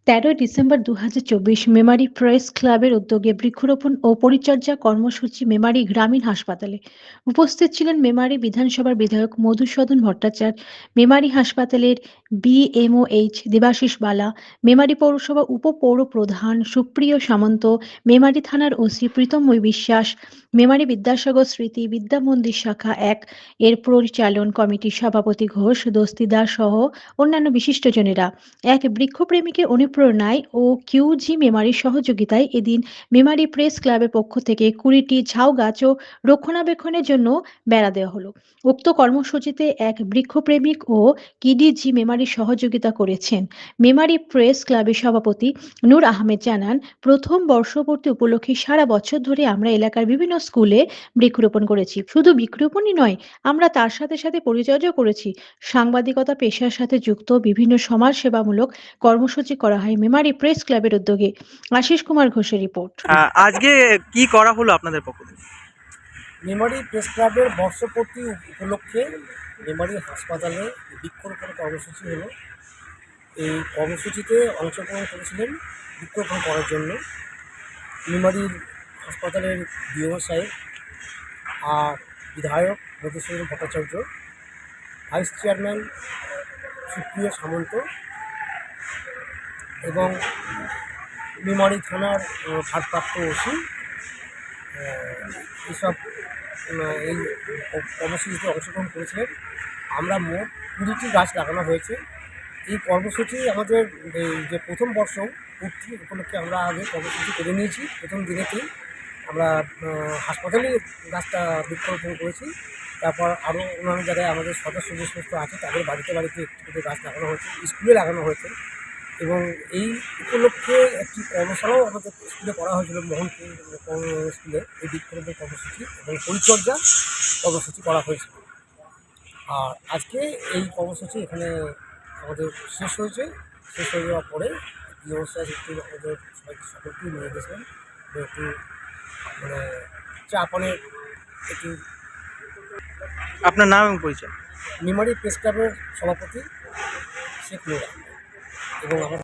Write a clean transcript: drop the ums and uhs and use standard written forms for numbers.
১৩ December ২০২৪ Memari press ক্লাবের উদ্যোগে বৃক্ষরোপণ ও পরিচর্যা কর্মসূচি মেমারি গ্রামীণ হাসপাতালে উপস্থিত ছিলেন মেমারি বিধানসভার বিধায়ক মধুসূদন ভট্টাচার্য, মেমারি হাসপাতালের বিএমওএইচ দেবাশিস বালা, মেমারি পৌরসভা উপপৌর প্রধান সুপ্রিয় সামন্ত, মেমারি থানার ওসি প্রীতময় বিশ্বাস, মেমারি বিদ্যাসাগর স্মৃতি বিদ্যা মন্দির শাখা ১ এর পরিচালন কমিটির সভাপতি ঘোষ দস্তিদার সহ অন্যান্য বিশিষ্টজনেরা। এক বৃক্ষপ্রেমীকে অনুপ্রেরণায় ও কিউজি মেমারির সহযোগিতায় এদিন মেমারি প্রেস ক্লাবের পক্ষ থেকে ২০টি ঝাউ গাছ ও রক্ষণাবেক্ষণের জন্য বেড়া দেওয়া হলো। উক্ত কর্মসূচিতে এক বৃক্ষপ্রেমিক ও কিডিজি মেমারির সহযোগিতা করেছেন। মেমারি প্রেস ক্লাবের সভাপতি নূর আহমেদ জানান, প্রথম বর্ষপূর্তি উপলক্ষে সারা বছর ধরে আমরা এলাকার বিভিন্ন স্কুলে বৃক্ষরোপণ করেছি। শুধু বৃক্ষরোপণই নয়, আমরা তার সাথে সাথে পরিচর্যা করেছি। সাংবাদিকতা পেশার সাথে যুক্ত বিভিন্ন সমাজসেবামূলক কর্মসূচি করা হয় মেমারি প্রেস ক্লাবের উদ্যোগে। আশিস কুমার ঘোষের রিপোর্ট। আজকে কি করা হলো আপনাদের পক্ষ থেকে? মেমারি প্রেস ক্লাবের বর্ষপূর্তি উপলক্ষে মেমারি হাসপাতালে বৃক্ষরোপণ কর্মসূচি হলো। এই কর্মসূচিতে অংশগ্রহণ করেছিলেন বৃক্ষরোপণ করার জন্য মেমারির হাসপাতালের ডিও সাহেব আর বিধায়ক মধুসূদন ভট্টাচার্য, ভাইস চেয়ারম্যান সুপ্রিয় সামন্ত এবং মেমারি থানার ভারপ্রাপ্ত ওসি এসব এই কর্মসূচিতে অংশগ্রহণ করেছিলেন। আমরা মোট ২০টি গাছ লাগানো হয়েছে। এই কর্মসূচি আমাদের এই যে প্রথম বর্ষ পূর্তি উপলক্ষে আমরা আগে কর্মসূচি করে নিয়েছি। প্রথম দিনেতেই আমরা হাসপাতালে গাছটা বৃক্ষরোপণ করেছি। তারপর আরও অন্যান্য জায়গায় আমাদের সদস্য যে সমস্ত আছে তাদের বাড়িতে বাড়িতে একটি করে গাছ লাগানো হয়েছে, স্কুলে লাগানো হয়েছে। এবং এই উপলক্ষে একটি কর্মশালাও আমাদের স্কুলে করা হয়েছিল, মোহনপুর স্কুলে এই বৃক্ষরোপণ কর্মসূচি এবং পরিচর্যা কর্মসূচি করা হয়েছিল। আর আজকে এই কর্মসূচি এখানে আমাদের শেষ হয়েছে। শেষ হয়ে যাওয়ার পরে এই অবস্থায় একটু আমাদের সকলকেই নিয়ে গেছিলেন একটু মানে চা পানের একটু। আপনার নাম এবং পরিচয়? মেমারি প্রেস ক্লাবের সভাপতি শেখ নুর আহমেদ এবং আমার